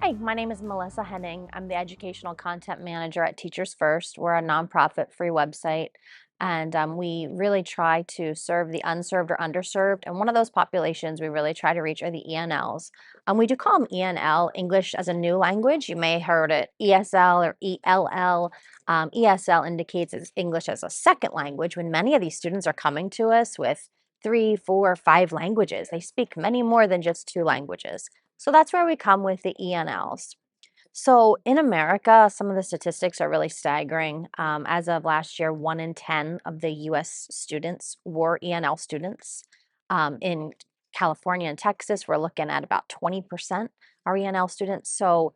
Hi, my name is Melissa Henning. I'm the Educational Content Manager at TeachersFirst. We're a nonprofit free website, and we really try to serve the unserved or underserved. And one of those populations we really try to reach are the ENLs. We do call them ENL, English as a New Language. You may have heard it ESL or ELL. ESL indicates it's English as a second language when many of these students are coming to us with 3, 4, 5 languages. They speak many more than just 2 languages. So that's where we come with the ENLs. So in America, some of the statistics are really staggering. As of last year, 1 in 10 of the US students were ENL students. In California and Texas, we're looking at about 20% are ENL students. So,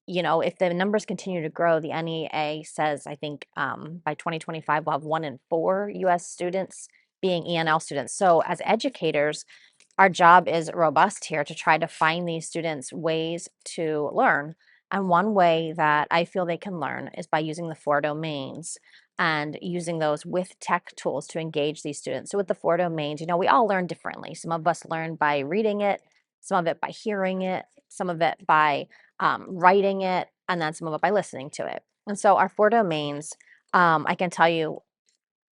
if the numbers continue to grow, the NEA says, I think by 2025, we'll have 1 in 4 US students being ENL students. So as educators, our job is robust here to try to find these students ways to learn. And one way that I feel they can learn is by using the 4 domains and using those with tech tools to engage these students. So with the 4 domains, we all learn differently. Some of us learn by reading it, some of it by hearing it, some of it by writing it, and then some of it by listening to it. And so our 4 domains, I can tell you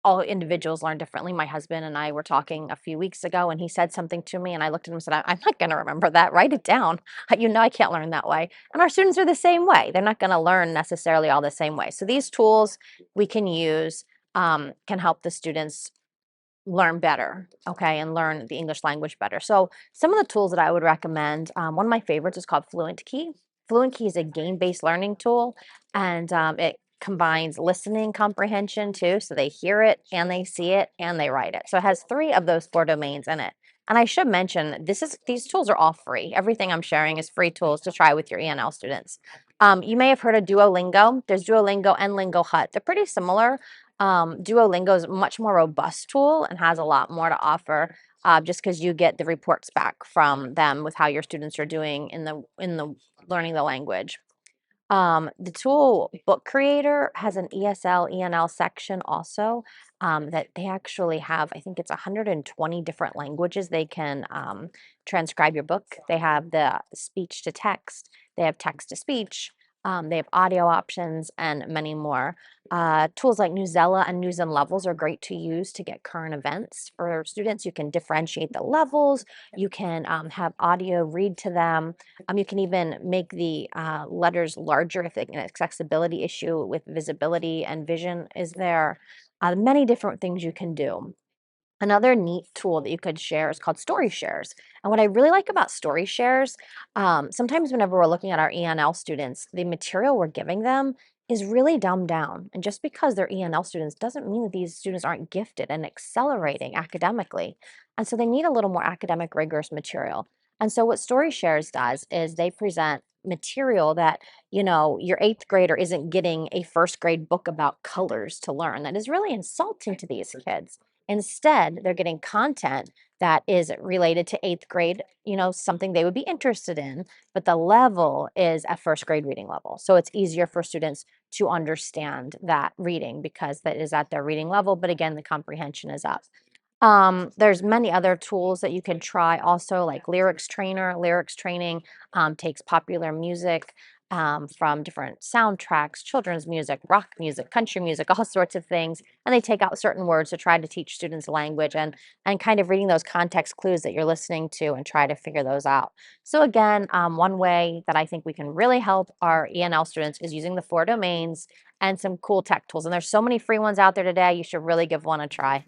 all individuals learn differently. My husband and I were talking a few weeks ago, and he said something to me, and I looked at him and said, I'm not going to remember that. Write it down. I can't learn that way. And our students are the same way. They're not going to learn necessarily all the same way. So these tools we can use can help the students learn better, okay, and learn the English language better. So some of the tools that I would recommend, one of my favorites is called Fluent Key. Fluent Key is a game-based learning tool, and it combines listening comprehension too. So they hear it and they see it and they write it. So it has 3 of those 4 domains in it. And I should mention, these tools are all free. Everything I'm sharing is free tools to try with your ENL students. You may have heard of Duolingo. There's Duolingo and Lingo Hut. They're pretty similar. Duolingo is a much more robust tool and has a lot more to offer, just because you get the reports back from them with how your students are doing in the learning the language. The tool Book Creator has an ESL, ENL section also, that they actually have, I think it's 120 different languages they can transcribe your book. They have the speech to text, they have text to speech, they have audio options, and many more. Tools like Newsela and News and Levels are great to use to get current events for students. You can differentiate the levels, you can have audio read to them. You can even make the letters larger if an accessibility issue with visibility and vision is there. Many different things you can do. Another neat tool that you could share is called Story Shares. And what I really like about Story Shares, sometimes whenever we're looking at our ENL students, the material we're giving them is really dumbed down. And just because they're ENL students doesn't mean that these students aren't gifted and accelerating academically. And so they need a little more academic rigorous material. And so what Story Shares does is they present material that, your 8th grader isn't getting a 1st grade book about colors to learn. That is really insulting to these kids. Instead, they're getting content that is related to 8th grade, something they would be interested in, but the level is a 1st grade reading level. So it's easier for students to understand that reading because that is at their reading level, but again, the comprehension is up. There's many other tools that you can try also, like Lyrics Trainer. Lyrics Training takes popular music from different soundtracks, children's music, rock music, country music, all sorts of things, and they take out certain words to try to teach students language and kind of reading those context clues that you're listening to and try to figure those out. So again, one way that I think we can really help our ENL students is using the 4 domains and some cool tech tools. And there's so many free ones out there today. You should really give one a try.